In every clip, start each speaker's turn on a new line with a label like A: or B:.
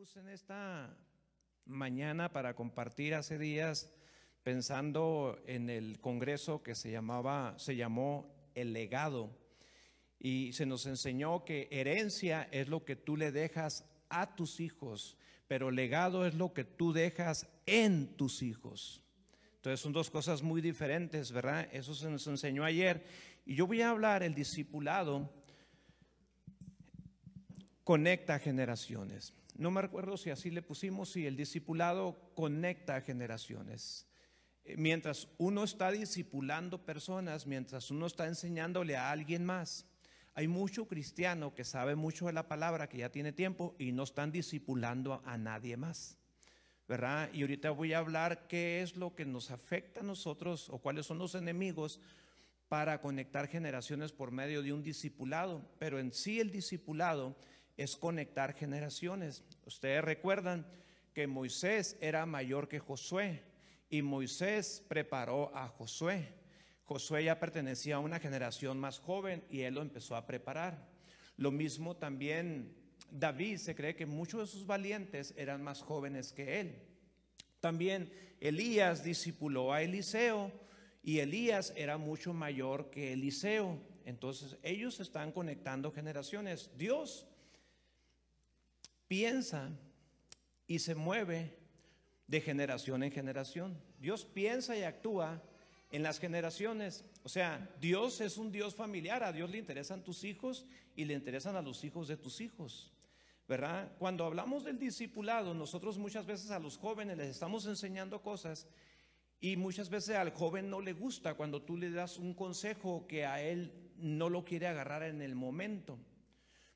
A: puse en esta mañana para compartir hace días pensando en el congreso que se llamó El Legado, y se nos enseñó que herencia es lo que tú le dejas a tus hijos, pero legado es lo que tú dejas en tus hijos. Entonces son dos cosas muy diferentes, ¿verdad? Eso se nos enseñó ayer. Y yo voy a hablar, el discipulado conecta generaciones. No me recuerdo si así le pusimos, si el discipulado conecta generaciones. Mientras uno está discipulando personas, mientras uno está enseñándole a alguien más, hay mucho cristiano que sabe mucho de la palabra, que ya tiene tiempo y no están discipulando a nadie más, ¿verdad? Y ahorita voy a hablar qué es lo que nos afecta a nosotros o cuáles son los enemigos para conectar generaciones por medio de un discipulado. Pero en sí el discipulado es conectar generaciones. Ustedes recuerdan que Moisés era mayor que Josué y Moisés preparó a Josué. Josué ya pertenecía a una generación más joven y él lo empezó a preparar. Lo mismo también David, se cree que muchos de sus valientes eran más jóvenes que él. También Elías discipuló a Eliseo y Elías era mucho mayor que Eliseo. Entonces ellos están conectando generaciones. Dios piensa y se mueve de generación en generación. Dios piensa y actúa en las generaciones. O sea, Dios es un Dios familiar. A Dios le interesan tus hijos y le interesan a los hijos de tus hijos, ¿verdad? Cuando hablamos del discipulado, nosotros muchas veces a los jóvenes les estamos enseñando cosas y muchas veces al joven no le gusta cuando tú le das un consejo que a él no lo quiere agarrar en el momento.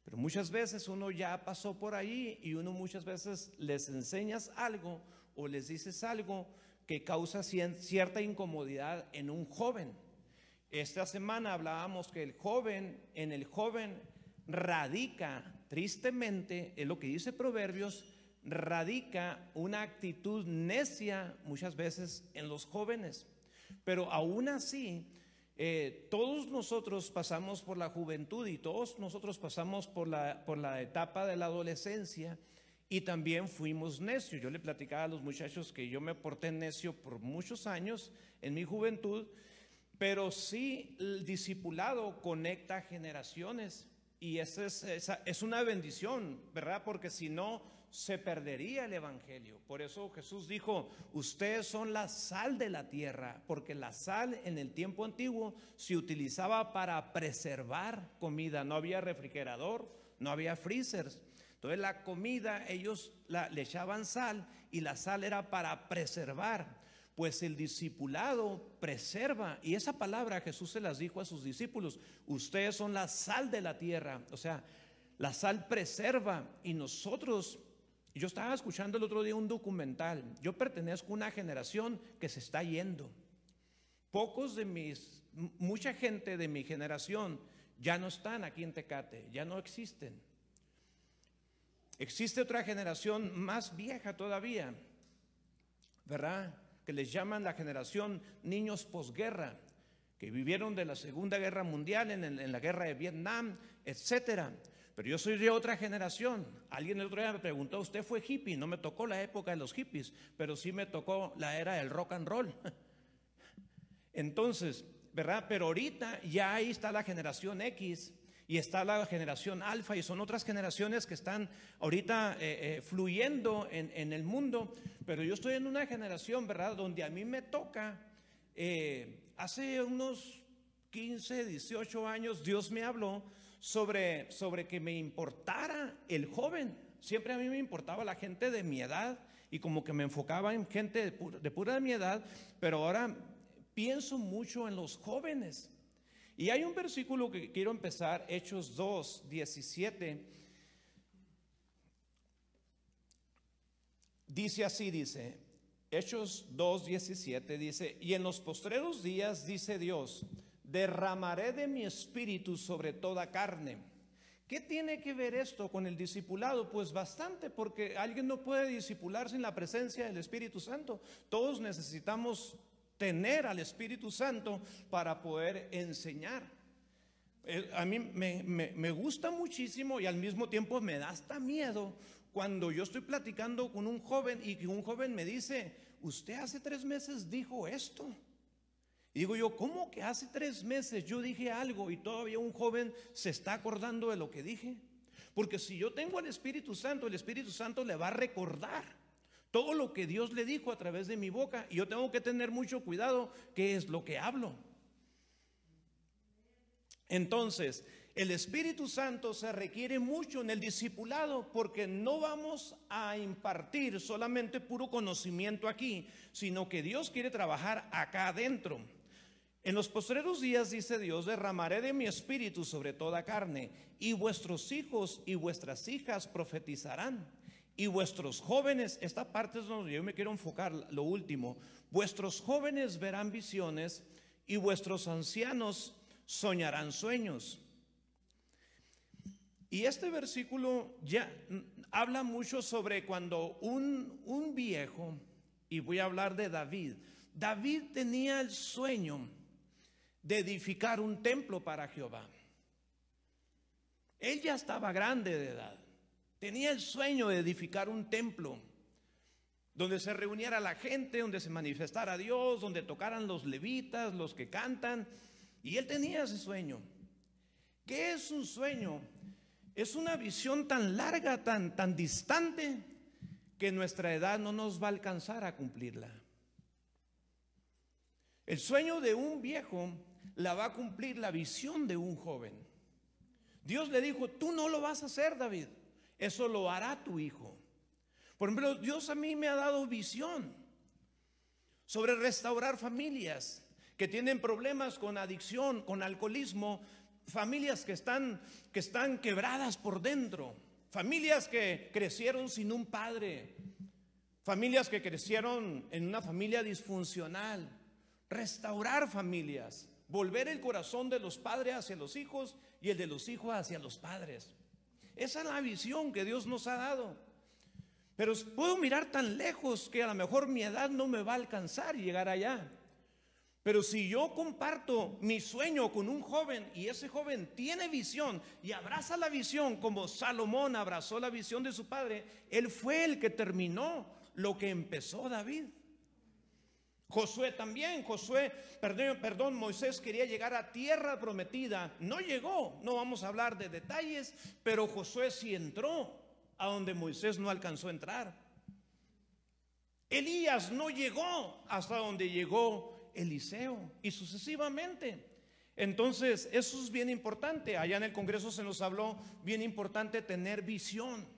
A: Pero muchas veces uno ya pasó por ahí y uno muchas veces les enseñas algo o les dices algo que causa cierta incomodidad en un joven. Esta semana hablábamos que en el joven radica, tristemente, es lo que dice Proverbios, radica una actitud necia muchas veces en los jóvenes. Pero aún así, todos nosotros pasamos por la juventud y todos nosotros pasamos por la etapa de la adolescencia y también fuimos necios. Yo le platicaba a los muchachos que yo me porté necio por muchos años en mi juventud, pero sí el discipulado conecta generaciones y esa es una bendición, ¿verdad? Porque si no, se perdería el evangelio. Por eso Jesús dijo: ustedes son la sal de la tierra, porque la sal en el tiempo antiguo se utilizaba para preservar comida. No había refrigerador, no había freezers. Entonces la comida ellos le echaban sal y la sal era para preservar. Pues el discipulado preserva, y esa palabra Jesús se las dijo a sus discípulos: ustedes son la sal de la tierra. O sea, la sal preserva. Y nosotros, yo estaba escuchando el otro día un documental. Yo pertenezco a una generación que se está yendo. Mucha gente de mi generación ya no están aquí en Tecate, ya no existen. Existe otra generación más vieja todavía, ¿verdad? Que les llaman la generación niños posguerra, que vivieron de la Segunda Guerra Mundial, en la guerra de Vietnam, etcétera. Pero yo soy de otra generación. Alguien el otro día me preguntó: ¿usted fue hippie? No me tocó la época de los hippies, pero sí me tocó la era del rock and roll. Entonces, ¿verdad? Pero ahorita ya ahí está la generación X y está la generación alfa, y son otras generaciones que están ahorita fluyendo en el mundo. Pero yo estoy en una generación, ¿verdad?, donde a mí me toca, hace unos 15, 18 años, Dios me habló sobre que me importara el joven. Siempre a mí me importaba la gente de mi edad y como que me enfocaba en gente de pura de mi edad, pero ahora pienso mucho en los jóvenes. Y hay un versículo que quiero empezar, Hechos 2:17. Dice así, dice, Hechos 2:17, dice: y en los postreros días, dice Dios, derramaré de mi espíritu sobre toda carne. ¿Qué tiene que ver esto con el discipulado? Pues bastante, porque alguien no puede discipular sin la presencia del Espíritu Santo. Todos necesitamos tener al Espíritu Santo para poder enseñar. A mí me gusta muchísimo y al mismo tiempo me da hasta miedo cuando yo estoy platicando con un joven y que un joven me dice, usted hace 3 meses dijo esto. Y digo yo, ¿cómo que hace 3 meses yo dije algo y todavía un joven se está acordando de lo que dije? Porque si yo tengo al Espíritu Santo, el Espíritu Santo le va a recordar todo lo que Dios le dijo a través de mi boca. Y yo tengo que tener mucho cuidado qué es lo que hablo. Entonces, el Espíritu Santo se requiere mucho en el discipulado, porque no vamos a impartir solamente puro conocimiento aquí, sino que Dios quiere trabajar acá adentro. En los postreros días, dice Dios, derramaré de mi espíritu sobre toda carne, y vuestros hijos y vuestras hijas profetizarán, y vuestros jóvenes, esta parte es donde yo me quiero enfocar, lo último, vuestros jóvenes verán visiones y vuestros ancianos soñarán sueños. Y este versículo ya habla mucho sobre cuando un viejo, y voy a hablar de David. David tenía el sueño de edificar un templo para Jehová. Él ya estaba grande de edad. Tenía el sueño de edificar un templo donde se reuniera la gente, donde se manifestara Dios, donde tocaran los levitas, los que cantan. Y él tenía ese sueño. ¿Qué es un sueño? Es una visión tan larga, tan distante, que nuestra edad no nos va a alcanzar a cumplirla. El sueño de un viejo la va a cumplir la visión de un joven. Dios le dijo, tú no lo vas a hacer, David, eso lo hará tu hijo. Por ejemplo, Dios a mí me ha dado visión sobre restaurar familias que tienen problemas con adicción, con alcoholismo, familias que están quebradas por dentro, familias que crecieron sin un padre, familias que crecieron en una familia disfuncional. Restaurar familias, volver el corazón de los padres hacia los hijos y el de los hijos hacia los padres. Esa es la visión que Dios nos ha dado. Pero puedo mirar tan lejos que a lo mejor mi edad no me va a alcanzar y llegar allá. Pero si yo comparto mi sueño con un joven y ese joven tiene visión y abraza la visión como Salomón abrazó la visión de su padre, él fue el que terminó lo que empezó David. Josué también, Moisés quería llegar a tierra prometida, no llegó, no vamos a hablar de detalles, pero Josué sí entró a donde Moisés no alcanzó a entrar. Elías no llegó hasta donde llegó Eliseo y sucesivamente. Entonces eso es bien importante. Allá en el Congreso se nos habló bien importante tener visión.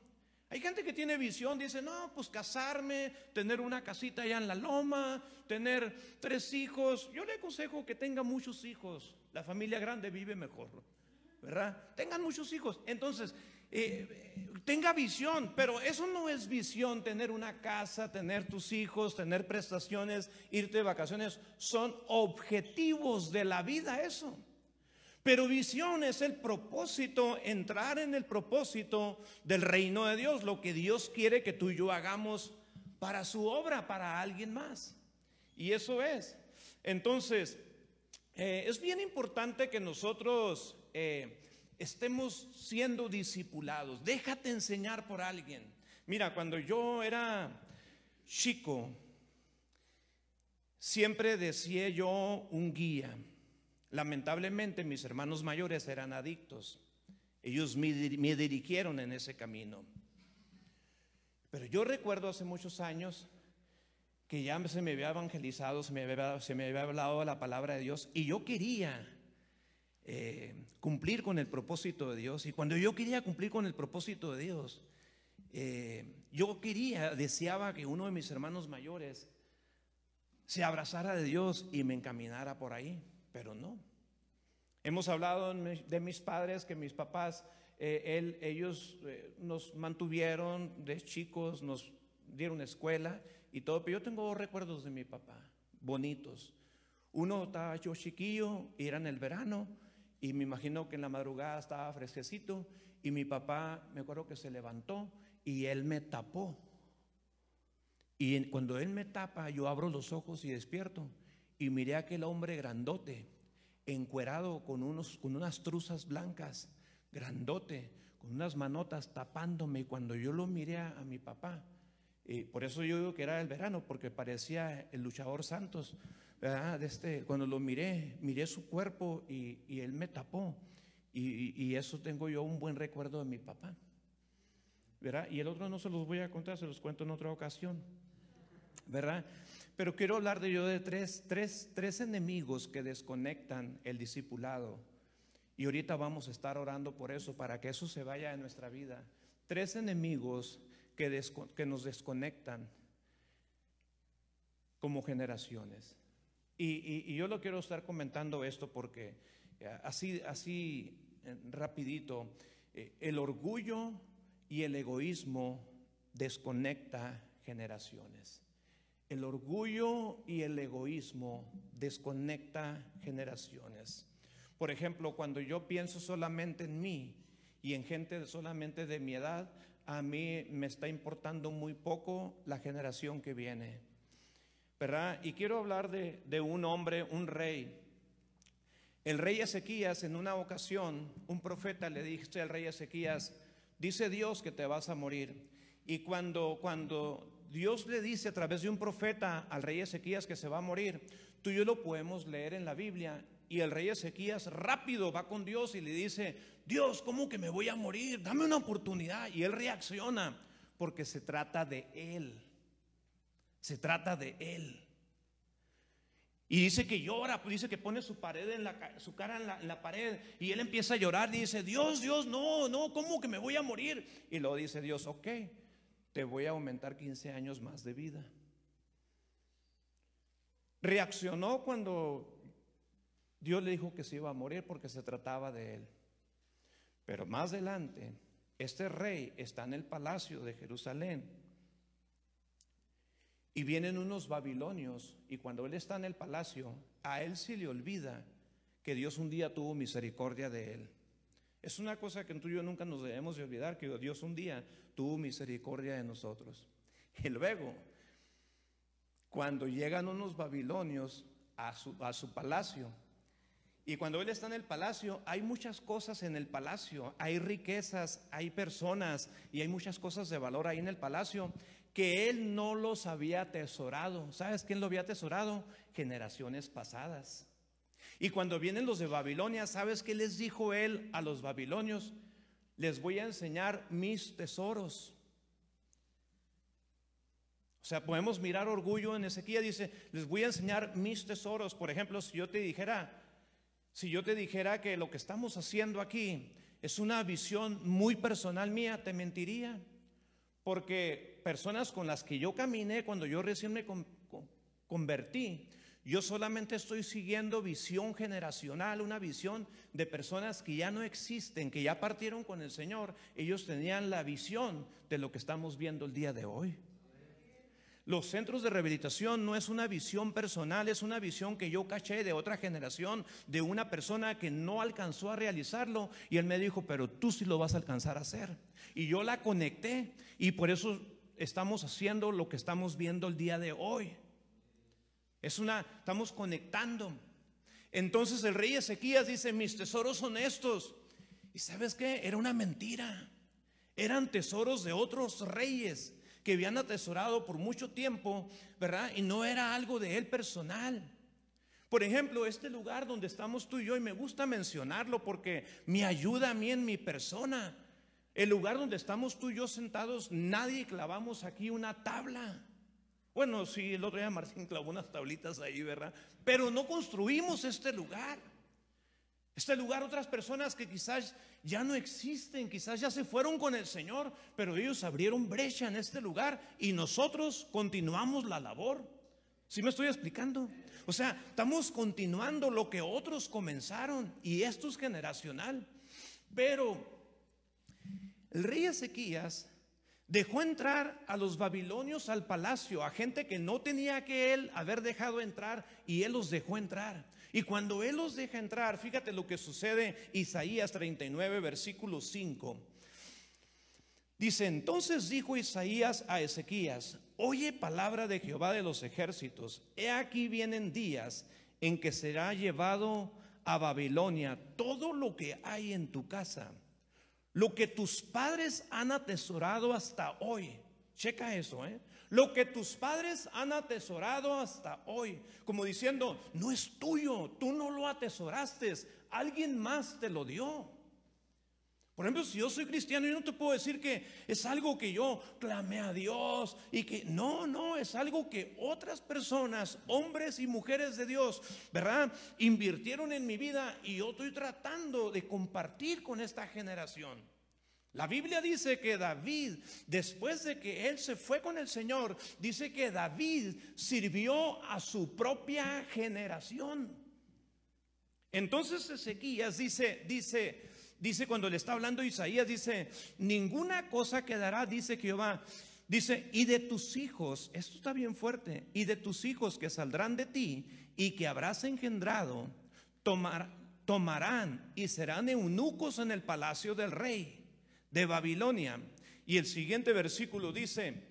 A: Hay gente que tiene visión, dice, no, pues casarme, tener una casita allá en la loma, tener 3 hijos. Yo le aconsejo que tenga muchos hijos. La familia grande vive mejor, ¿verdad? Tengan muchos hijos. Entonces, tenga visión, pero eso no es visión, tener una casa, tener tus hijos, tener prestaciones, irte de vacaciones. Son objetivos de la vida eso. Pero visión es el propósito, entrar en el propósito del reino de Dios, lo que Dios quiere que tú y yo hagamos para su obra, para alguien más. Y eso es. Entonces, es bien importante que nosotros estemos siendo discipulados. Déjate enseñar por alguien. Mira, cuando yo era chico, siempre decía yo un guía. Lamentablemente mis hermanos mayores eran adictos. Ellos me dirigieron en ese camino. Pero yo recuerdo hace muchos años que ya se me había evangelizado, se me había hablado de la palabra de Dios, y yo quería cumplir con el propósito de Dios. Y cuando yo quería cumplir con el propósito de Dios, deseaba que uno de mis hermanos mayores se abrazara de Dios y me encaminara por ahí. Pero no. Hemos hablado de mis padres, que mis papás, ellos nos mantuvieron de chicos, nos dieron escuela y todo. Pero yo tengo 2 recuerdos de mi papá, bonitos. Uno estaba yo chiquillo y era en el verano, y me imagino que en la madrugada estaba fresquecito, y mi papá, me acuerdo que se levantó y él me tapó. Y cuando él me tapa, yo abro los ojos y despierto. Y miré a aquel hombre grandote, encuerado con unas truzas blancas, grandote, con unas manotas tapándome. Y cuando yo lo miré a mi papá, por eso yo digo que era el verano, porque parecía el luchador Santos, ¿verdad? Cuando lo miré su cuerpo y él me tapó. Y eso tengo yo un buen recuerdo de mi papá, ¿verdad? Y el otro no se los voy a contar, se los cuento en otra ocasión, ¿verdad? Pero quiero hablar de tres enemigos que desconectan el discipulado. Y ahorita vamos a estar orando por eso, para que eso se vaya de nuestra vida. Tres enemigos que nos desconectan como generaciones. Y yo lo quiero estar comentando esto porque así rapidito, el orgullo y el egoísmo desconecta generaciones. El orgullo y el egoísmo desconecta generaciones. Por ejemplo, cuando yo pienso solamente en mí y en gente solamente de mi edad, a mí me está importando muy poco la generación que viene, ¿verdad? Y quiero hablar de un hombre, un rey. El rey Ezequías, en una ocasión, un profeta le dice al rey Ezequías: dice Dios que te vas a morir. Y cuando Dios le dice a través de un profeta al rey Ezequías que se va a morir, tú y yo lo podemos leer en la Biblia. Y el rey Ezequías rápido va con Dios y le dice: Dios, ¿cómo que me voy a morir? Dame una oportunidad. Y él reacciona, porque se trata de él. Se trata de él. Y dice que llora, dice que pone su cara en la pared, y él empieza a llorar y dice: Dios, no, ¿cómo que me voy a morir? Y luego dice Dios: ok, te voy a aumentar 15 años más de vida. Reaccionó cuando Dios le dijo que se iba a morir, porque se trataba de él. Pero más adelante, este rey está en el palacio de Jerusalén, y vienen unos babilonios, y cuando él está en el palacio, a él se le olvida que Dios un día tuvo misericordia de él. Es una cosa que tú y yo nunca nos debemos de olvidar, que Dios un día tuvo misericordia de nosotros. Y luego, cuando llegan unos babilonios a su palacio, y cuando él está en el palacio, hay muchas cosas en el palacio, hay riquezas, hay personas, y hay muchas cosas de valor ahí en el palacio que él no los había atesorado. ¿Sabes quién lo había atesorado? Generaciones pasadas. Y cuando vienen los de Babilonia, ¿sabes qué les dijo él a los babilonios? Les voy a enseñar mis tesoros. O sea, podemos mirar orgullo en Ezequías. Dice: les voy a enseñar mis tesoros. Por ejemplo, si yo te dijera que lo que estamos haciendo aquí es una visión muy personal mía, te mentiría. Porque personas con las que yo caminé cuando yo recién me convertí, yo solamente estoy siguiendo visión generacional, una visión de personas que ya no existen, que ya partieron con el Señor. Ellos tenían la visión de lo que estamos viendo el día de hoy. Los centros de rehabilitación no es una visión personal, es una visión que yo caché de otra generación, de una persona que no alcanzó a realizarlo, y él me dijo: pero tú sí lo vas a alcanzar a hacer. Y yo la conecté, y por eso estamos haciendo lo que estamos viendo el día de hoy. Estamos conectando. Entonces el rey Ezequías dice: mis tesoros son estos. ¿Y sabes qué? Era una mentira. Eran tesoros de otros reyes que habían atesorado por mucho tiempo, ¿verdad? Y no era algo de él personal. Por ejemplo, este lugar donde estamos tú y yo, y me gusta mencionarlo porque me ayuda a mí en mi persona. El lugar donde estamos tú y yo sentados, nadie clavamos aquí una tabla. Bueno, sí, el otro día Martín clavó unas tablitas ahí, ¿verdad? Pero no construimos este lugar. Este lugar, otras personas que quizás ya no existen, quizás ya se fueron con el Señor, pero ellos abrieron brecha en este lugar y nosotros continuamos la labor. ¿Sí me estoy explicando? O sea, estamos continuando lo que otros comenzaron, y esto es generacional. Pero el rey Ezequías dejó entrar a los babilonios al palacio, a gente que no tenía que él haber dejado entrar, y él los dejó entrar. Y cuando él los deja entrar, fíjate lo que sucede. Isaías 39, versículo 5. Dice: entonces dijo Isaías a Ezequías: oye palabra de Jehová de los ejércitos, he aquí vienen días en que será llevado a Babilonia todo lo que hay en tu casa, lo que tus padres han atesorado hasta hoy. Checa eso, lo que tus padres han atesorado hasta hoy, como diciendo, no es tuyo, tú no lo atesoraste, alguien más te lo dio. Por ejemplo, si yo soy cristiano, yo no te puedo decir que es algo que yo clamé a Dios y que no, es algo que otras personas, hombres y mujeres de Dios, ¿verdad?, invirtieron en mi vida y yo estoy tratando de compartir con esta generación. La Biblia dice que David, después de que él se fue con el Señor, dice que David sirvió a su propia generación. Entonces Ezequías dice cuando le está hablando Isaías, dice, ninguna cosa quedará, dice Jehová, dice, y de tus hijos, esto está bien fuerte, y de tus hijos que saldrán de ti y que habrás engendrado, tomarán y serán eunucos en el palacio del rey de Babilonia. Y el siguiente versículo dice,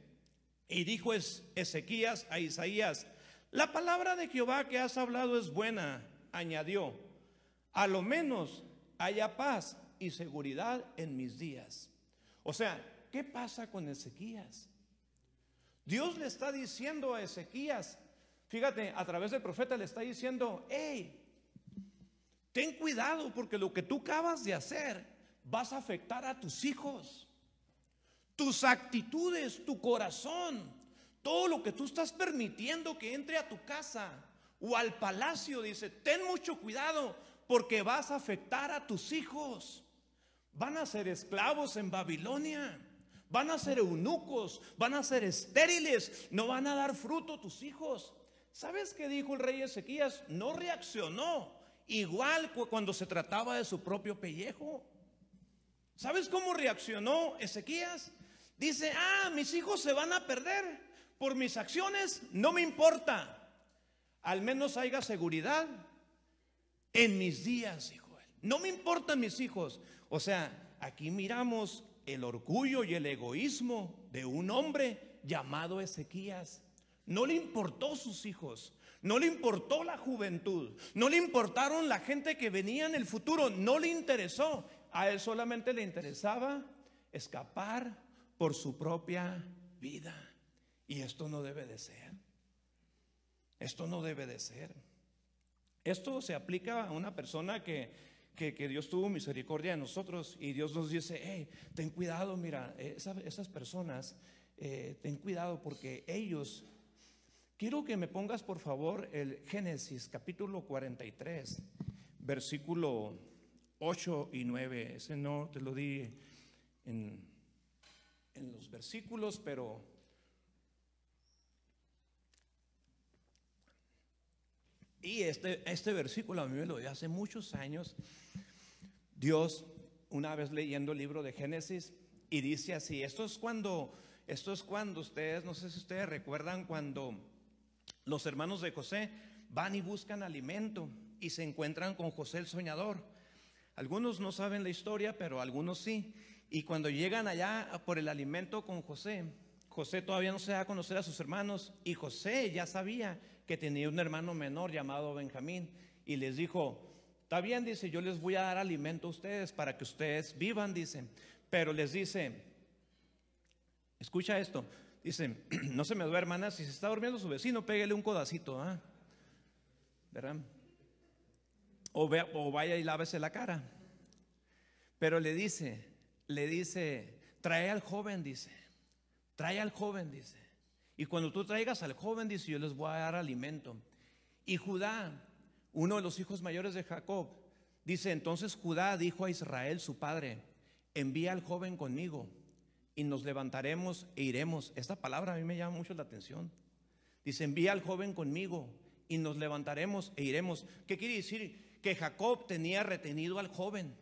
A: y dijo Ezequías a Isaías, la palabra de Jehová que has hablado es buena, añadió, a lo menos haya paz y seguridad en mis días. O sea, ¿qué pasa con Ezequías? Dios le está diciendo a Ezequías, fíjate, a través del profeta le está diciendo, hey, ten cuidado porque lo que tú acabas de hacer vas a afectar a tus hijos, tus actitudes, tu corazón, todo lo que tú estás permitiendo que entre a tu casa o al palacio. Dice, ten mucho cuidado porque vas a afectar a tus hijos. Van a ser esclavos en Babilonia, van a ser eunucos, van a ser estériles, no van a dar fruto tus hijos. ¿Sabes qué dijo el rey Ezequías? No reaccionó igual cuando se trataba de su propio pellejo. ¿Sabes cómo reaccionó Ezequías? Dice, mis hijos se van a perder por mis acciones, no me importa, al menos haya seguridad en mis días, hijo. No me importan mis hijos. O sea, aquí miramos el orgullo y el egoísmo de un hombre llamado Ezequías. No le importó sus hijos, no le importó la juventud, no le importaron la gente que venía en el futuro, no le interesó. A él solamente le interesaba escapar por su propia vida. Y esto no debe de ser. Esto no debe de ser. Esto se aplica a una persona que Dios tuvo misericordia de nosotros y Dios nos dice, hey, ten cuidado, mira, esas personas, ten cuidado porque ellos, quiero que me pongas por favor el Génesis capítulo 43, versículo 8 y 9, ese no te lo di en los versículos, pero y este versículo a mí me lo dio hace muchos años. Dios, una vez leyendo el libro de Génesis, y dice así, esto es cuando ustedes, no sé si ustedes recuerdan, cuando los hermanos de José van y buscan alimento y se encuentran con José el soñador. Algunos no saben la historia, pero algunos sí. Y cuando llegan allá por el alimento con José, José todavía no se da a conocer a sus hermanos, y José ya sabía que tenía un hermano menor llamado Benjamín, y les dijo, está bien, dice, yo les voy a dar alimento a ustedes para que ustedes vivan, dice, pero les dice, escucha esto, dice, no se me duerma, hermana, si se está durmiendo su vecino, pégale un codacito, ¿verdad? O vaya y lávese la cara. Pero le dice, trae al joven, dice, y cuando tú traigas al joven, dice, yo les voy a dar alimento. Y Judá, uno de los hijos mayores de Jacob, dice, entonces Judá dijo a Israel su padre, envía al joven conmigo y nos levantaremos e iremos. Esta palabra a mí me llama mucho la atención. Dice, envía al joven conmigo y nos levantaremos e iremos. ¿Qué quiere decir? Que Jacob tenía retenido al joven,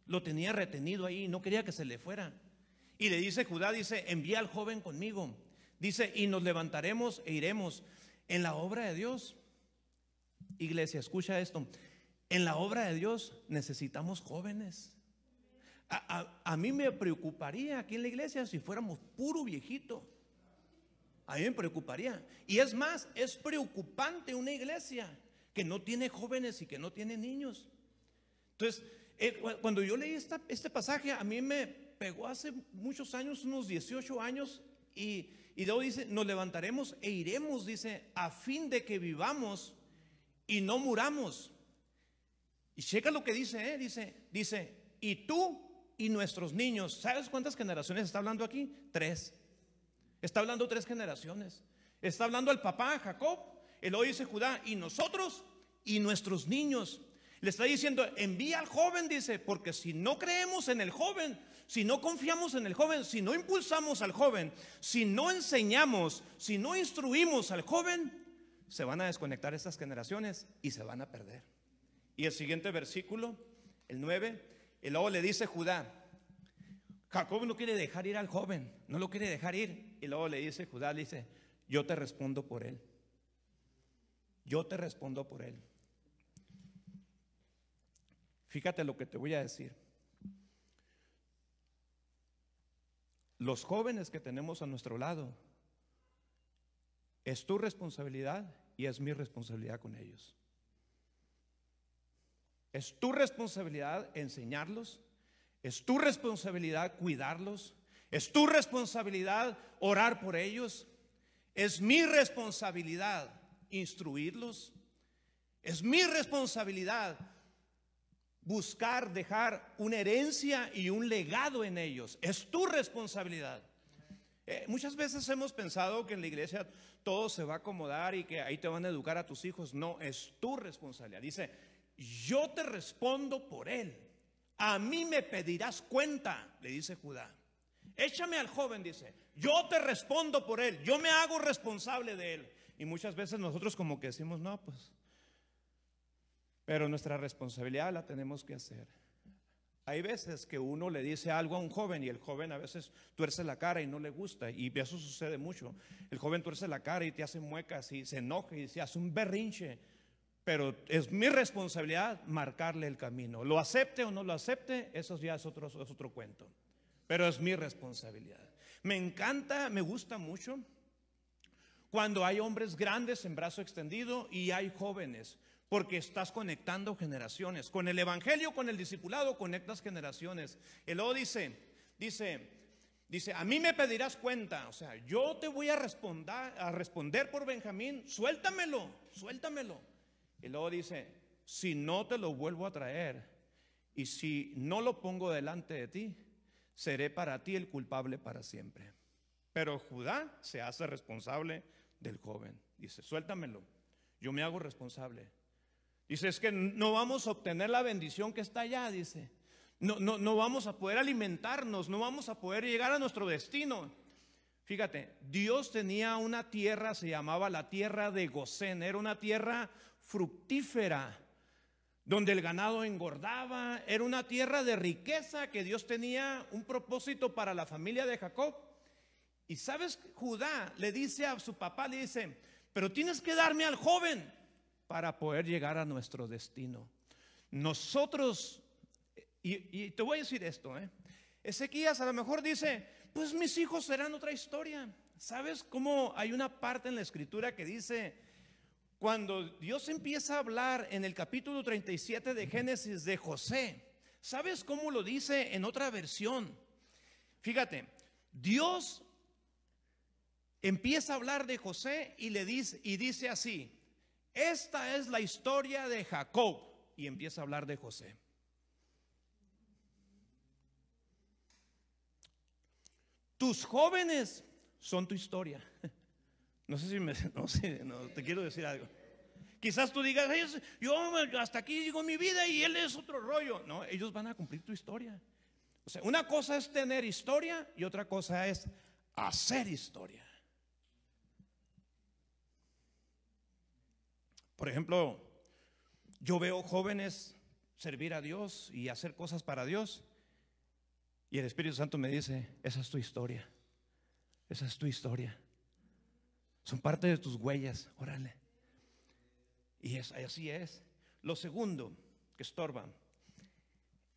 A: lo tenía retenido ahí, no quería que se le fuera. Y le dice Judá, dice, envía al joven conmigo. Dice, y nos levantaremos e iremos. En la obra de Dios, iglesia, escucha esto, en la obra de Dios necesitamos jóvenes. A mí me preocuparía aquí en la iglesia si fuéramos puro viejito. A mí me preocuparía. Y es más, es preocupante una iglesia que no tiene jóvenes y que no tiene niños. Entonces, Cuando yo leí este pasaje, a mí me pegó hace muchos años, unos 18 años, y luego dice, nos levantaremos e iremos, dice, a fin de que vivamos y no muramos. Y checa lo que dice, dice, y tú y nuestros niños. ¿Sabes cuántas generaciones está hablando aquí? 3. Está hablando 3 generaciones. Está hablando al papá, Jacob, y luego dice Judá, y nosotros y nuestros niños. Le está diciendo, envía al joven, dice, porque si no creemos en el joven, si no confiamos en el joven, si no impulsamos al joven, si no enseñamos, si no instruimos al joven, se van a desconectar estas generaciones y se van a perder. Y el siguiente versículo, el 9, y luego le dice Judá, Jacob no quiere dejar ir al joven, no lo quiere dejar ir. Y luego le dice Judá, le dice, yo te respondo por él. Yo te respondo por él. Fíjate lo que te voy a decir. Los jóvenes que tenemos a nuestro lado, es tu responsabilidad y es mi responsabilidad con ellos. Es tu responsabilidad enseñarlos, es tu responsabilidad cuidarlos, es tu responsabilidad orar por ellos, es mi responsabilidad instruirlos, es mi responsabilidad buscar dejar una herencia y un legado en ellos. Es tu responsabilidad. Muchas veces hemos pensado que en la iglesia todo se va a acomodar y que ahí te van a educar a tus hijos. No, es tu responsabilidad. Dice, yo te respondo por él. A mí me pedirás cuenta, le dice Judá. Échame al joven, dice, yo te respondo por él, yo me hago responsable de él. Y muchas veces nosotros como que decimos, no, pues, pero nuestra responsabilidad la tenemos que hacer. Hay veces que uno le dice algo a un joven y el joven a veces tuerce la cara y no le gusta, y eso sucede mucho. El joven tuerce la cara y te hace muecas y se enoja y se hace un berrinche, pero es mi responsabilidad marcarle el camino. Lo acepte o no lo acepte, eso ya es otro cuento, pero es mi responsabilidad. Me encanta, me gusta mucho cuando hay hombres grandes en brazo extendido y hay jóvenes, porque estás conectando generaciones. Con el evangelio, con el discipulado, conectas generaciones. Y luego dice, a mí me pedirás cuenta. O sea, yo te voy a responder por Benjamín. Suéltamelo. Y luego dice, si no te lo vuelvo a traer y si no lo pongo delante de ti, seré para ti el culpable para siempre. Pero Judá se hace responsable del joven. Dice, suéltamelo, yo me hago responsable. Dice, es que no vamos a obtener la bendición que está allá, dice. No vamos a poder alimentarnos, no vamos a poder llegar a nuestro destino. Fíjate, Dios tenía una tierra, se llamaba la tierra de Gosén. Era una tierra fructífera, donde el ganado engordaba. Era una tierra de riqueza, que Dios tenía un propósito para la familia de Jacob. Y sabes, Judá le dice a su papá, le dice, pero tienes que darme al joven para poder llegar a nuestro destino. Nosotros, y te voy a decir esto, Ezequías a lo mejor dice, pues mis hijos serán otra historia. ¿Sabes cómo hay una parte en la escritura que dice, cuando Dios empieza a hablar en el capítulo 37 de Génesis de José? ¿Sabes cómo lo dice en otra versión? Fíjate, Dios empieza a hablar de José y dice así, esta es la historia de Jacob, y empieza a hablar de José. Tus jóvenes son tu historia. No sé si te quiero decir algo. Quizás tú digas, yo hasta aquí digo mi vida y él es otro rollo. No, ellos van a cumplir tu historia. O sea, una cosa es tener historia y otra cosa es hacer historia. Por ejemplo, yo veo jóvenes servir a Dios y hacer cosas para Dios, y el Espíritu Santo me dice, esa es tu historia, esa es tu historia, son parte de tus huellas, órale. Y así es. Lo segundo que estorba,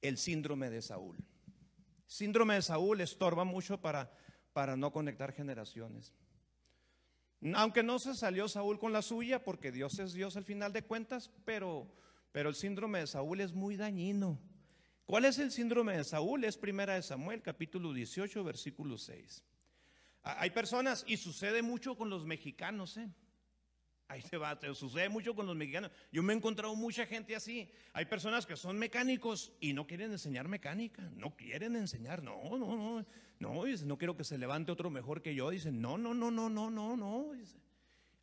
A: el síndrome de Saúl. Síndrome de Saúl estorba mucho para no conectar generaciones. Aunque no se salió Saúl con la suya, porque Dios es Dios al final de cuentas, pero el síndrome de Saúl es muy dañino. ¿Cuál es el síndrome de Saúl? Es Primera de Samuel, capítulo 18, versículo 6. Hay personas, y sucede mucho con los mexicanos, ahí se va, sucede mucho con los mexicanos. Yo me he encontrado mucha gente así. Hay personas que son mecánicos y no quieren enseñar mecánica, no quieren enseñar, no, dice, no quiero que se levante otro mejor que yo. Dicen, no, dice.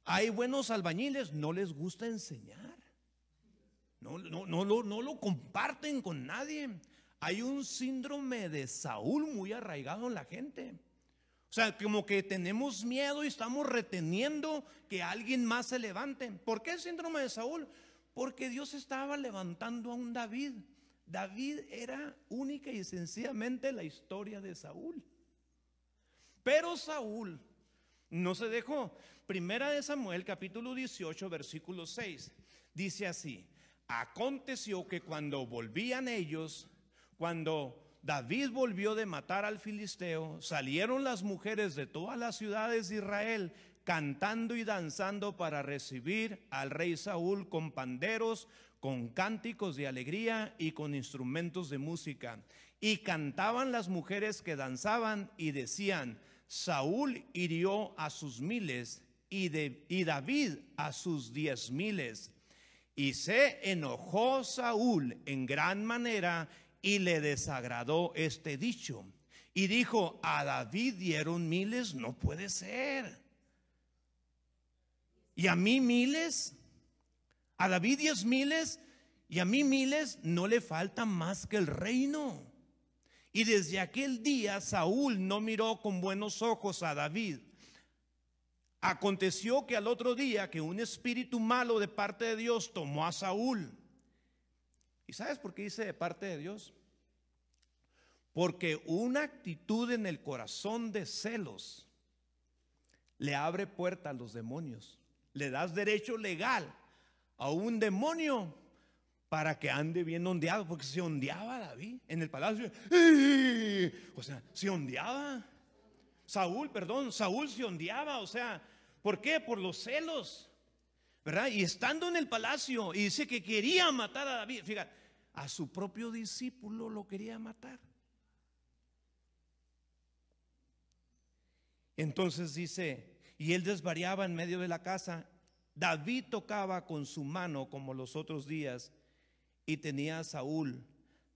A: Hay buenos albañiles, no les gusta enseñar. No lo comparten con nadie. Hay un síndrome de Saúl muy arraigado en la gente. O sea, como que tenemos miedo y estamos reteniendo que alguien más se levante. ¿Por qué el síndrome de Saúl? Porque Dios estaba levantando a un David. David era única y sencillamente la historia de Saúl. Pero Saúl no se dejó. Primera de Samuel, capítulo 18, versículo 6. Dice así: aconteció que cuando volvían ellos, cuando David volvió de matar al filisteo, salieron las mujeres de todas las ciudades de Israel cantando y danzando para recibir al rey Saúl con panderos, con cánticos de alegría y con instrumentos de música. Y cantaban las mujeres que danzaban y decían: Saúl hirió a sus miles y David a sus 10,000. Y se enojó Saúl en gran manera y le desagradó este dicho. Y dijo: a David dieron miles, no puede ser. Y a mí miles, a David 10,000 y a mí miles, no le falta más que el reino. Y desde aquel día Saúl no miró con buenos ojos a David. Aconteció que al otro día que un espíritu malo de parte de Dios tomó a Saúl. ¿Y sabes por qué dice de parte de Dios? Porque una actitud en el corazón de celos le abre puerta a los demonios. Le das derecho legal a un demonio para que ande bien ondeado, porque se ondeaba David en el palacio. O sea, se ondeaba. Saúl se ondeaba, o sea, ¿por qué? Por los celos, ¿verdad? Y estando en el palacio, y dice que quería matar a David. Fíjate, a su propio discípulo lo quería matar. Entonces dice, y él desvariaba en medio de la casa. David tocaba con su mano como los otros días, y tenía a Saúl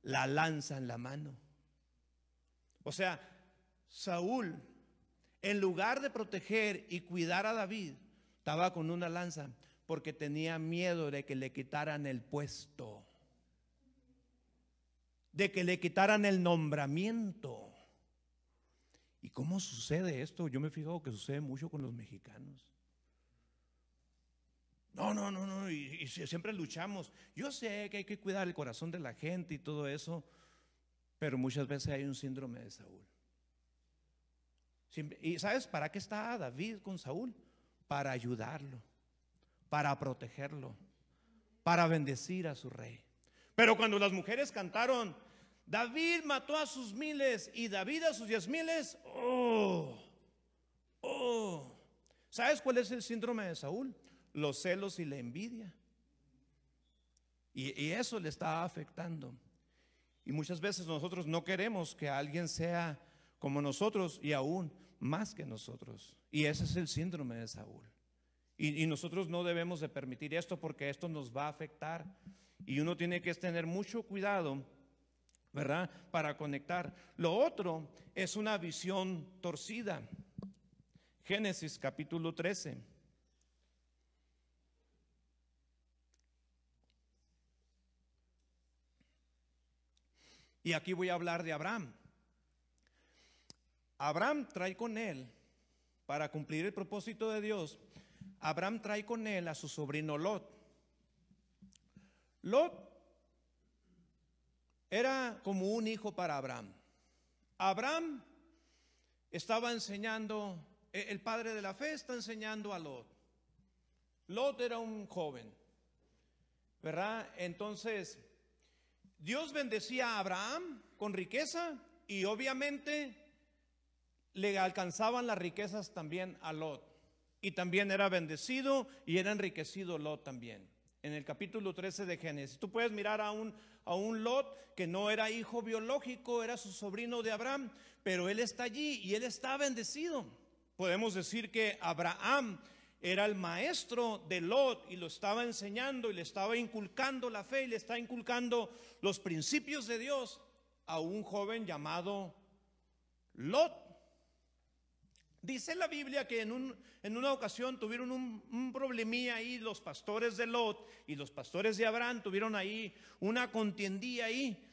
A: la lanza en la mano. O sea, Saúl, en lugar de proteger y cuidar a David, estaba con una lanza porque tenía miedo de que le quitaran el puesto, de que le quitaran el nombramiento. ¿Y cómo sucede esto? Yo me he fijado que sucede mucho con los mexicanos. No, y siempre luchamos. Yo sé que hay que cuidar el corazón de la gente y todo eso, pero muchas veces hay un síndrome de Saúl. ¿Y sabes para qué está David con Saúl? Para ayudarlo, para protegerlo, para bendecir a su rey. Pero cuando las mujeres cantaron: David mató a sus miles y David a sus 10,000, ¿sabes cuál es el síndrome de Saúl? Los celos y la envidia. Y eso le está afectando. Y muchas veces nosotros no queremos que alguien sea como nosotros y aún más que nosotros. Y ese es el síndrome de Saúl. Y nosotros no debemos de permitir esto, porque esto nos va a afectar. Y uno tiene que tener mucho cuidado, ¿verdad?, para conectar. Lo otro es una visión torcida. Génesis capítulo 13. Y aquí voy a hablar de Abraham. Abraham trae con él, para cumplir el propósito de Dios, Abraham trae con él a su sobrino Lot. Lot era como un hijo para Abraham. Abraham estaba enseñando, el padre de la fe está enseñando a Lot. Lot era un joven, ¿verdad? Entonces Dios bendecía a Abraham con riqueza, y obviamente le alcanzaban las riquezas también a Lot. Y también era bendecido y era enriquecido Lot también. en el capítulo 13 de Génesis. Tú puedes mirar a un Lot que no era hijo biológico, era su sobrino de Abraham, pero él está allí y él está bendecido. Podemos decir que Abraham era el maestro de Lot y lo estaba enseñando y le estaba inculcando la fe y le está inculcando los principios de Dios a un joven llamado Lot. Dice la Biblia que en una ocasión tuvieron un problemilla ahí los pastores de Lot y los pastores de Abraham, tuvieron ahí una contiendía ahí,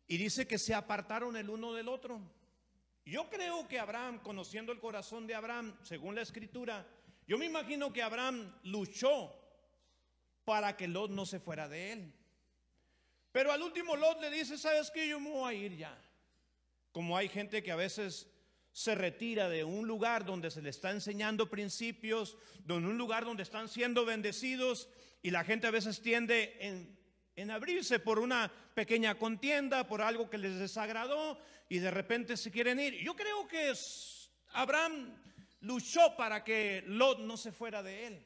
A: y dice que se apartaron el uno del otro. Yo creo que Abraham, conociendo el corazón de Abraham, según la escritura, yo me imagino que Abraham luchó para que Lot no se fuera de él. Pero al último Lot le dice: ¿sabes qué? Yo me voy a ir ya. Como hay gente que a veces se retira de un lugar donde se le está enseñando principios, de un lugar donde están siendo bendecidos, y la gente a veces tiende en abrirse por una pequeña contienda, por algo que les desagradó, y de repente se quieren ir. Yo creo que Abraham luchó para que Lot no se fuera de él.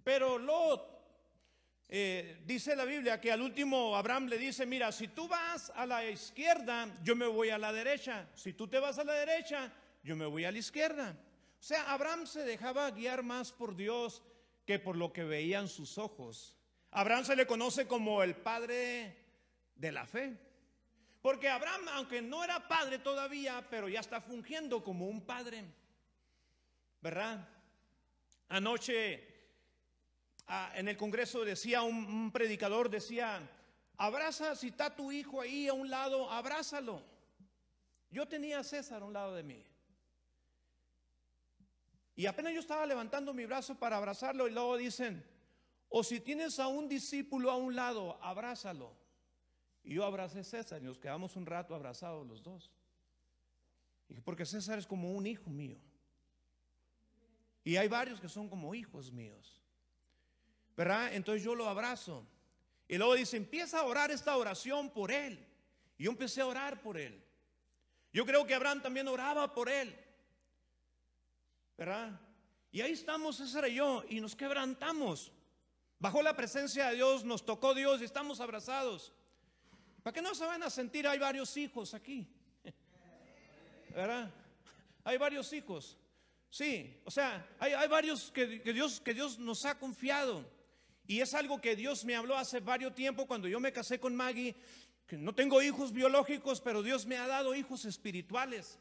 A: Pero Lot, dice la Biblia que al último Abraham le dice: mira, si tú vas a la izquierda, yo me voy a la derecha. Si tú te vas a la derecha, yo me voy a la izquierda. O sea, Abraham se dejaba guiar más por Dios que por lo que veían sus ojos. Abraham se le conoce como el padre de la fe, porque Abraham, aunque no era padre todavía, pero ya está fungiendo como un padre, ¿verdad? Anoche en el Congreso decía un predicador, decía: abraza, si está tu hijo ahí a un lado, abrázalo. Yo tenía a César a un lado de mí, y apenas yo estaba levantando mi brazo para abrazarlo, y luego dicen: o si tienes a un discípulo a un lado, abrázalo. Y yo abracé a César y nos quedamos un rato abrazados los dos. Y porque César es como un hijo mío, y hay varios que son como hijos míos, ¿verdad? Entonces yo lo abrazo. Y luego dice: empieza a orar esta oración por él. Y yo empecé a orar por él. Yo creo que Abraham también oraba por él, ¿verdad? Y ahí estamos César y yo, y nos quebrantamos. Bajó la presencia de Dios, nos tocó Dios y estamos abrazados. Para que no se van a sentir, hay varios hijos aquí, ¿verdad? Hay varios hijos. Sí, o sea, hay varios que Dios nos ha confiado. Y es algo que Dios me habló hace varios tiempo cuando yo me casé con Maggie, que no tengo hijos biológicos, pero Dios me ha dado hijos espirituales.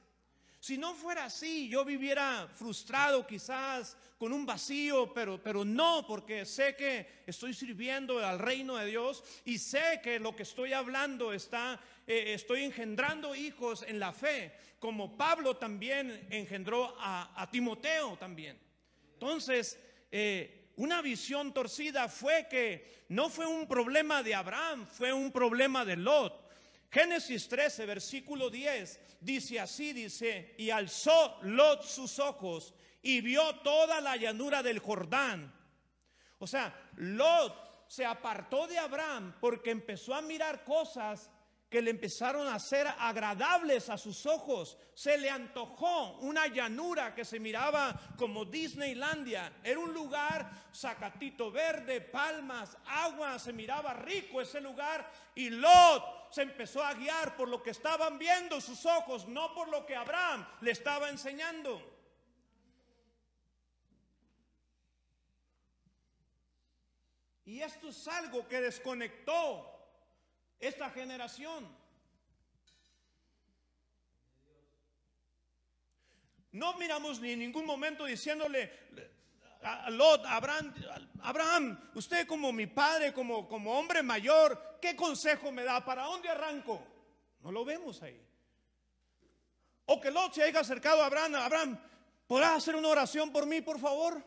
A: Si no fuera así, yo viviera frustrado, quizás con un vacío, pero no, porque sé que estoy sirviendo al reino de Dios y sé que lo que estoy hablando estoy engendrando hijos en la fe, como Pablo también engendró a Timoteo también. Entonces, una visión torcida fue que no fue un problema de Abraham, fue un problema de Lot. Génesis 13, versículo 10, dice así, dice: y alzó Lot sus ojos y vio toda la llanura del Jordán. O sea, Lot se apartó de Abraham porque empezó a mirar cosas que le empezaron a ser agradables a sus ojos. Se le antojó una llanura que se miraba como Disneylandia. Era un lugar, zacatito verde, palmas, agua, se miraba rico ese lugar. Y Lot se empezó a guiar por lo que estaban viendo sus ojos, no por lo que Abraham le estaba enseñando. Y esto es algo que desconectó esta generación. No miramos ni en ningún momento diciéndole a Lot, Abraham, usted como mi padre, como hombre mayor, ¿qué consejo me da? ¿Para dónde arranco? No lo vemos ahí. O que Lot se haya acercado a Abraham, ¿podrás hacer una oración por mí, por favor?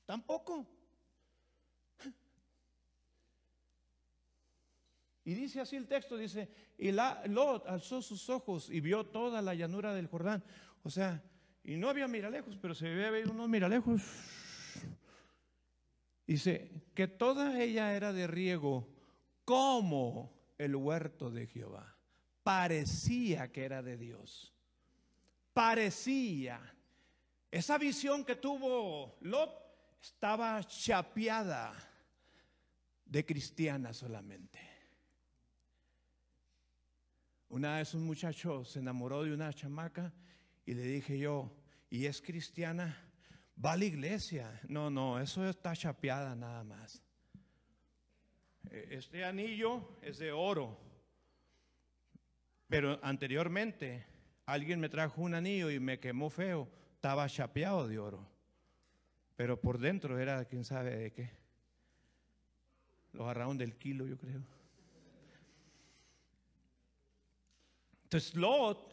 A: Tampoco. Y dice así el texto, dice: y Lot alzó sus ojos y vio toda la llanura del Jordán. O sea, y no había miralejos, pero se veía ver unos miralejos. Dice que toda ella era de riego como el huerto de Jehová. Parecía que era de Dios. Parecía. Esa visión que tuvo Lot estaba chapeada. de cristiana solamente. Una vez un muchacho se enamoró de una chamaca y le dije yo, ¿y es cristiana? ¿Va a la iglesia? No, eso está chapeada nada más. Este anillo es de oro, pero anteriormente alguien me trajo un anillo y me quemó feo, estaba chapeado de oro, pero por dentro era quién sabe de qué. Lo agarraron del kilo, yo creo. Entonces Lot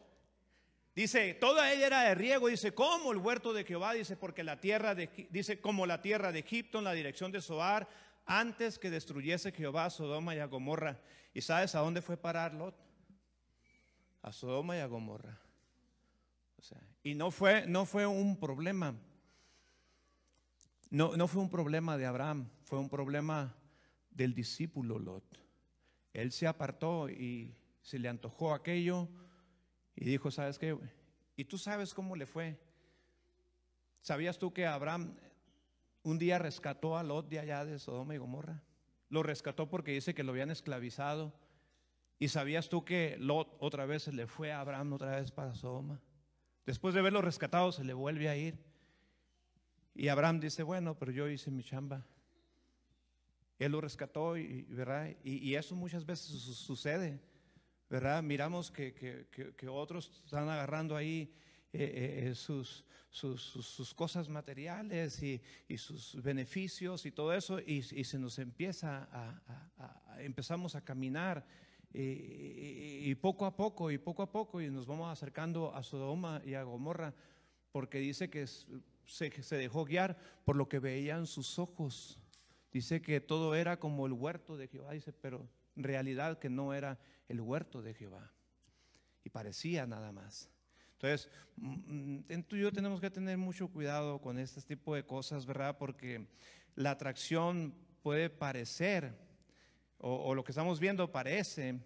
A: dice, toda ella era de riego, dice, como el huerto de Jehová, dice, porque la tierra dice, como la tierra de Egipto en la dirección de Zoar, antes que destruyese Jehová a Sodoma y a Gomorra. ¿Y sabes a dónde fue parar Lot? A Sodoma y a Gomorra. O sea, y no fue un problema. No fue un problema de Abraham, fue un problema del discípulo Lot. Él se apartó y se le antojó aquello y dijo, ¿sabes qué? Y tú sabes cómo le fue. ¿Sabías tú que Abraham un día rescató a Lot de allá de Sodoma y Gomorra? Lo rescató porque dice que lo habían esclavizado. ¿Y sabías tú que Lot otra vez se le fue a Abraham otra vez para Sodoma? Después de haberlo rescatado se le vuelve a ir. Y Abraham dice, bueno, pero yo hice mi chamba. Él lo rescató ¿verdad? Y eso muchas veces sucede, ¿verdad? Miramos que otros están agarrando ahí sus cosas materiales y sus beneficios y todo eso, y se nos empieza empezamos a caminar y poco a poco y nos vamos acercando a Sodoma y a Gomorra, porque dice que se dejó guiar por lo que veían sus ojos. Dice que todo era como el huerto de Jehová, dice, pero en realidad que no era el huerto de Jehová y parecía nada más. Entonces, tú y yo tenemos que tener mucho cuidado con este tipo de cosas, ¿verdad? Porque la atracción puede parecer, o lo que estamos viendo parece,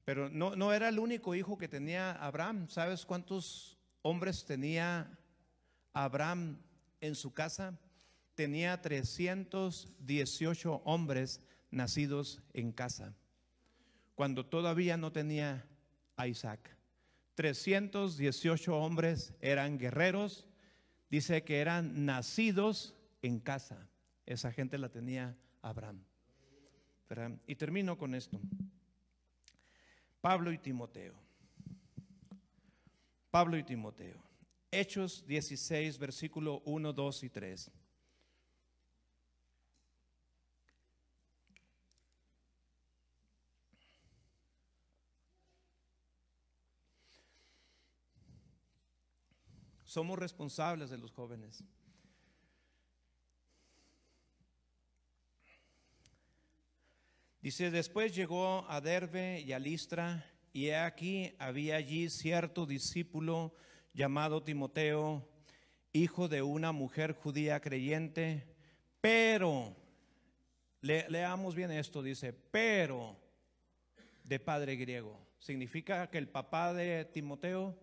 A: pero no era el único hijo que tenía Abraham. ¿Sabes cuántos hombres tenía Abraham en su casa? Tenía 318 hombres nacidos en casa, cuando todavía no tenía a Isaac. 318 hombres eran guerreros, dice que eran nacidos en casa. Esa gente la tenía Abraham, ¿verdad? Y termino con esto. Pablo y Timoteo. Hechos 16, versículo 1, 2 y 3. Somos responsables de los jóvenes. Dice, después llegó a Derbe y a Listra, y he aquí había allí cierto discípulo llamado Timoteo, hijo de una mujer judía creyente, pero, leamos bien esto, dice, pero de padre griego. Significa que el papá de Timoteo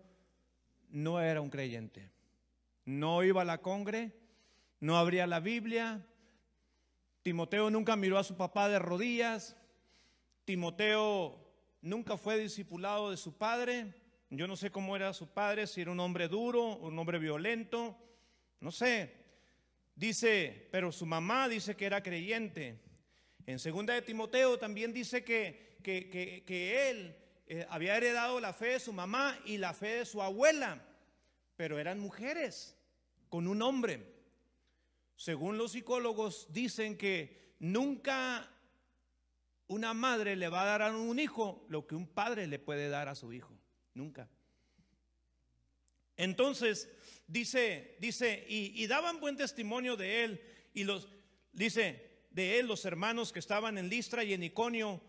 A: no era un creyente, no iba a la congre, no abría la Biblia. Timoteo nunca miró a su papá de rodillas. Timoteo nunca fue discipulado de su padre. Yo no sé cómo era su padre, si era un hombre duro, un hombre violento, no sé. Dice, pero su mamá dice que era creyente. En segunda de Timoteo también dice que él había heredado la fe de su mamá y la fe de su abuela, pero eran mujeres con un hombre. Según los psicólogos dicen que nunca una madre le va a dar a un hijo lo que un padre le puede dar a su hijo, nunca. Entonces dice y daban buen testimonio de él, y dice de él los hermanos que estaban en Listra y en Iconio.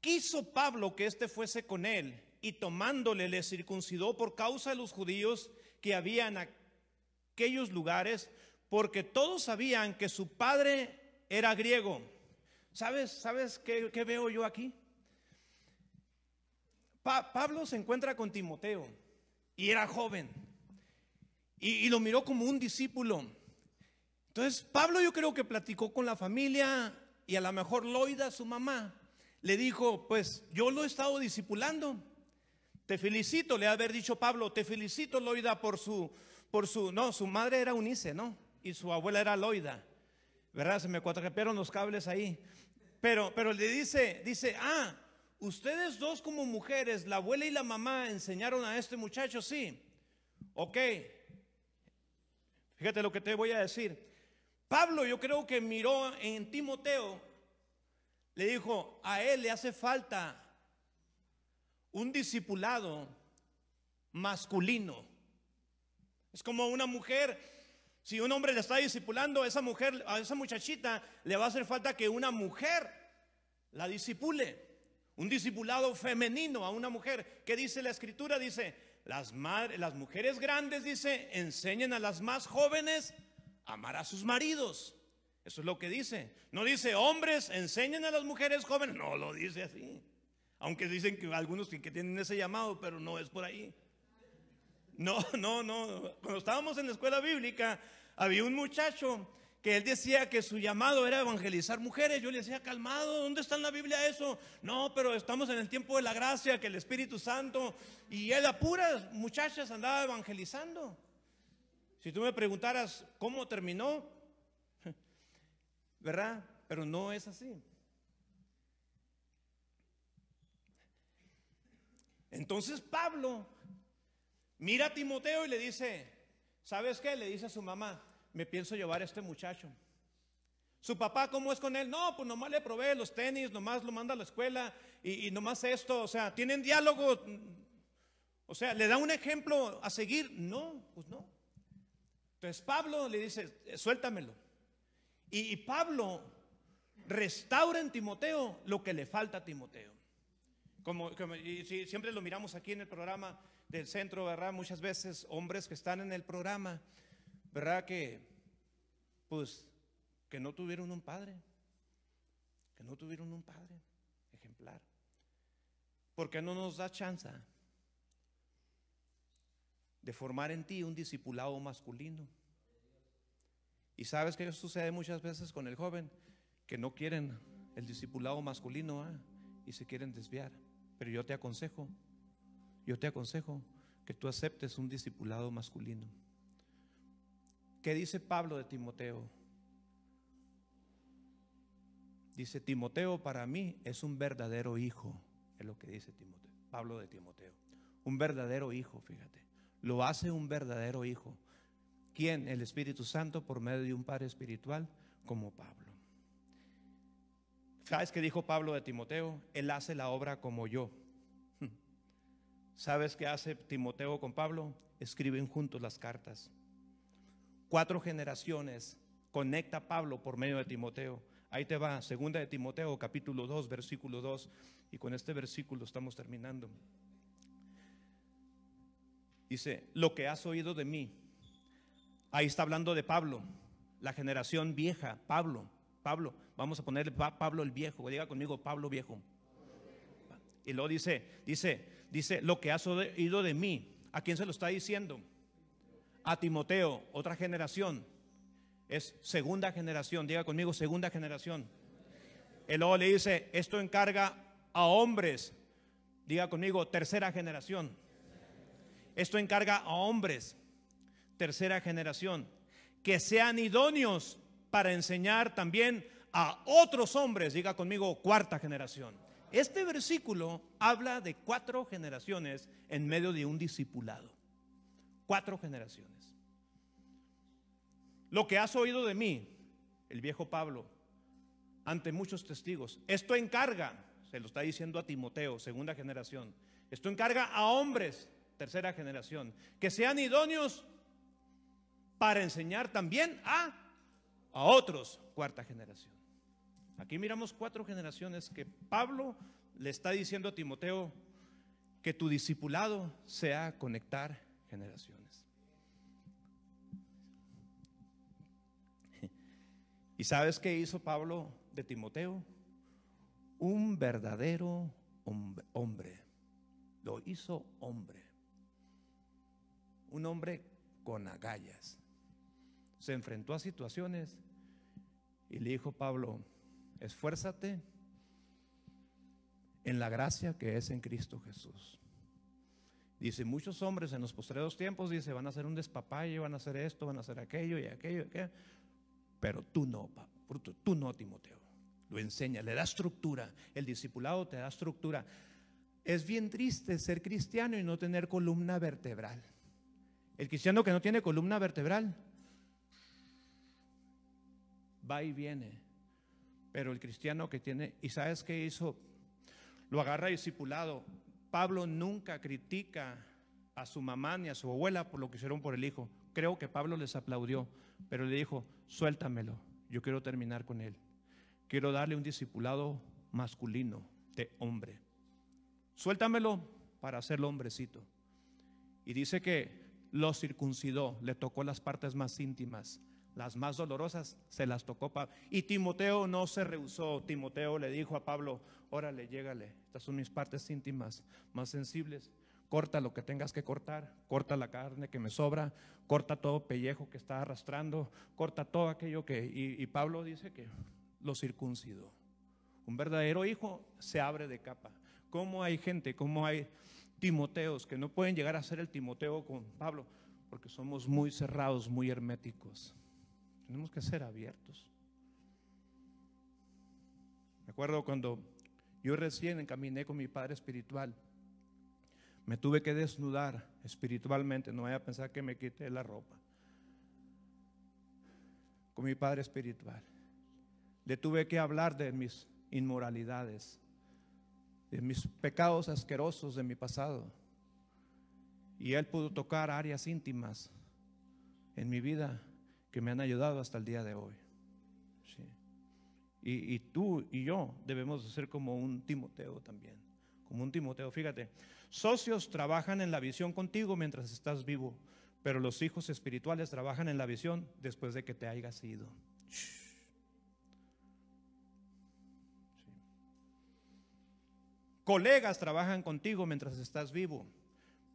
A: Quiso Pablo que éste fuese con él, y tomándole le circuncidó por causa de los judíos que había en aquellos lugares, porque todos sabían que su padre era griego. ¿Sabes qué veo yo aquí? Pablo se encuentra con Timoteo y era joven, y lo miró como un discípulo. Entonces Pablo, yo creo que platicó con la familia y a lo mejor Loida, su mamá, le dijo, pues yo lo he estado discipulando. Te felicito, le ha haber dicho Pablo, te felicito, Loida, no, su madre era Eunice, ¿no? Y su abuela era Loida, ¿verdad? Se me cuatrapearon los cables ahí. Pero le dice, ustedes dos como mujeres, la abuela y la mamá, enseñaron a este muchacho, sí. Ok. Fíjate lo que te voy a decir. Pablo, yo creo que miró en Timoteo, le dijo, a él le hace falta un discipulado masculino. Es como una mujer, si un hombre le está discipulando a esa mujer, a esa muchachita, le va a hacer falta que una mujer la discipule. Un discipulado femenino a una mujer. ¿Qué dice la escritura? Dice, las mujeres grandes, dice, enseñen a las más jóvenes a amar a sus maridos. Eso es lo que dice. No dice, hombres, enseñen a las mujeres jóvenes. No lo dice así. Aunque dicen que algunos que tienen ese llamado, pero no es por ahí. No. Cuando estábamos en la escuela bíblica, había un muchacho que él decía que su llamado era evangelizar mujeres. Yo le decía, calmado, ¿dónde está en la Biblia eso? No, pero estamos en el tiempo de la gracia, que el Espíritu Santo, y él a puras muchachas andaba evangelizando. Si tú me preguntaras cómo terminó, ¿verdad? Pero no es así. Entonces Pablo mira a Timoteo y le dice, ¿sabes qué? Le dice a su mamá, me pienso llevar a este muchacho. Su papá, ¿cómo es con él? No, pues nomás le provee los tenis, nomás lo manda a la escuela y nomás esto, o sea, ¿tienen diálogo? O sea, ¿le da un ejemplo a seguir? No, pues no. Entonces Pablo le dice, suéltamelo. Y Pablo restaura en Timoteo lo que le falta a Timoteo. Y siempre lo miramos aquí en el programa del centro, ¿verdad? Muchas veces hombres que están en el programa, ¿verdad? Que no tuvieron un padre, ejemplar. ¿Por qué no nos da chance de formar en ti un discipulado masculino? Y sabes que eso sucede muchas veces con el joven, que no quieren el discipulado masculino, y se quieren desviar. Pero yo te aconsejo que tú aceptes un discipulado masculino. ¿Qué dice Pablo de Timoteo? Dice, Timoteo para mí es un verdadero hijo. Es lo que dice Pablo de Timoteo. Un verdadero hijo, fíjate. Lo hace un verdadero hijo. ¿Quién? El Espíritu Santo, por medio de un padre espiritual como Pablo. ¿Sabes qué dijo Pablo de Timoteo? Él hace la obra como yo. ¿Sabes qué hace Timoteo con Pablo? Escriben juntos las cartas. 4 generaciones conecta Pablo por medio de Timoteo. Ahí te va, 2 de Timoteo, capítulo 2, versículo 2. Y con este versículo estamos terminando. Dice, lo que has oído de mí. Ahí está hablando de Pablo, la generación vieja. Pablo, vamos a ponerle Pablo el viejo. Diga conmigo, Pablo viejo. Y luego dice, lo que has oído de mí. ¿A quién se lo está diciendo? A Timoteo, otra generación. Es segunda generación. Diga conmigo, segunda generación. Y luego le dice, esto encarga a hombres. Diga conmigo, tercera generación. Esto encarga a hombres, tercera generación, que sean idóneos para enseñar también a otros hombres. Diga conmigo, cuarta generación. Este versículo habla de 4 generaciones en medio de un discipulado. 4 generaciones. Lo que has oído de mí, el viejo Pablo, ante muchos testigos, esto encarga, se lo está diciendo a Timoteo, segunda generación. Esto encarga a hombres, tercera generación, que sean idóneos para enseñar también a otros, cuarta generación. Aquí miramos 4 generaciones que Pablo le está diciendo a Timoteo que tu discipulado sea conectar generaciones. ¿Y sabes qué hizo Pablo de Timoteo? Un verdadero hombre. Lo hizo hombre. Un hombre con agallas. Se enfrentó a situaciones y le dijo Pablo, esfuérzate en la gracia que es en Cristo Jesús. Dice, muchos hombres en los postreros tiempos, dice, van a hacer un despapalle, van a hacer esto, van a hacer aquello y aquello, pero tú no, tú no, Timoteo. Lo enseña, le da estructura. El discipulado te da estructura. Es bien triste ser cristiano y no tener columna vertebral. El cristiano que no tiene columna vertebral va y viene. Pero el cristiano que tiene, ¿y sabes qué hizo? Lo agarra discipulado. Pablo nunca critica a su mamá ni a su abuela por lo que hicieron por el hijo. Creo que Pablo les aplaudió, pero le dijo, suéltamelo, yo quiero terminar con él. Quiero darle un discipulado masculino, de hombre. Suéltamelo para hacerlo hombrecito. Y dice que lo circuncidó, le tocó las partes más íntimas, las más dolorosas se las tocó Pablo. Y Timoteo no se rehusó. Timoteo le dijo a Pablo, órale, llégale, estas son mis partes íntimas más sensibles. Corta lo que tengas que cortar, corta la carne que me sobra, corta todo pellejo que está arrastrando, corta todo aquello que... Y Pablo dice que lo circuncidó. Un verdadero hijo se abre de capa. ¿Cómo hay gente, cómo hay Timoteos que no pueden llegar a ser el Timoteo con Pablo? Porque somos muy cerrados, muy herméticos. Tenemos que ser abiertos. Me acuerdo cuando yo recién encaminé con mi padre espiritual, me tuve que desnudar espiritualmente. No vaya a pensar que me quité la ropa. Con mi padre espiritual le tuve que hablar de mis inmoralidades, de mis pecados asquerosos de mi pasado. Y él pudo tocar áreas íntimas en mi vida que me han ayudado hasta el día de hoy. Sí. Y tú y yo debemos de ser como un Timoteo también. Como un Timoteo, fíjate, socios trabajan en la visión contigo mientras estás vivo, pero los hijos espirituales trabajan en la visión después de que te hayas ido. Sí. Colegas trabajan contigo mientras estás vivo,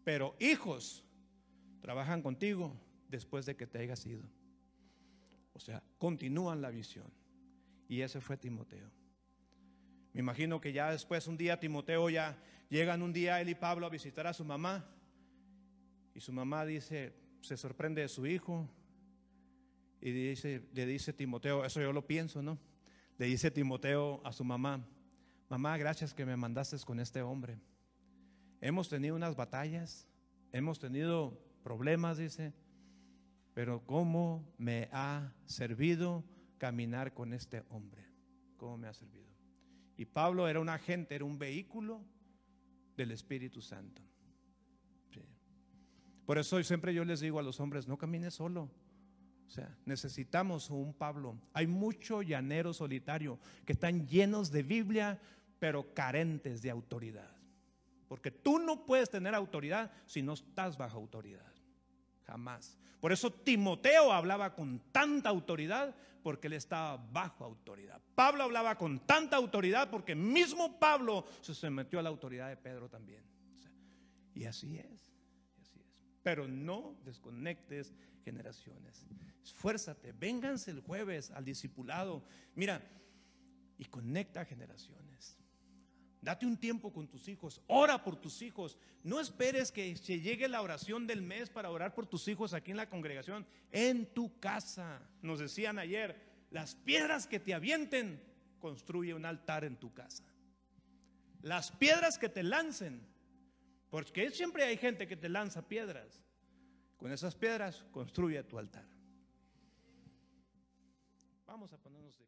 A: pero hijos trabajan contigo después de que te hayas ido. O sea, continúan la visión. Y ese fue Timoteo. Me imagino que ya después un día Timoteo ya llegan un día él y Pablo a visitar a su mamá. Y su mamá dice, se sorprende de su hijo. Y le dice Timoteo, eso yo lo pienso, ¿no? Le dice Timoteo a su mamá, mamá, gracias que me mandaste con este hombre. Hemos tenido unas batallas, hemos tenido problemas, dice, pero cómo me ha servido caminar con este hombre. Cómo me ha servido. Y Pablo era un agente, era un vehículo del Espíritu Santo. Sí. Por eso siempre yo les digo a los hombres, no camines solo. O sea, necesitamos un Pablo. Hay mucho llanero solitario que están llenos de Biblia, pero carentes de autoridad. Porque tú no puedes tener autoridad si no estás bajo autoridad. Jamás. Por eso Timoteo hablaba con tanta autoridad, porque él estaba bajo autoridad. Pablo hablaba con tanta autoridad porque mismo Pablo se sometió a la autoridad de Pedro también. O sea, y así es. Pero no desconectes generaciones. Esfuérzate, vénganse el jueves al discipulado. Mira, y conecta generaciones. Date un tiempo con tus hijos, ora por tus hijos. No esperes que se llegue la oración del mes para orar por tus hijos aquí en la congregación. En tu casa, nos decían ayer, las piedras que te avienten, construye un altar en tu casa. Las piedras que te lancen, porque siempre hay gente que te lanza piedras. Con esas piedras construye tu altar. Vamos a ponernos de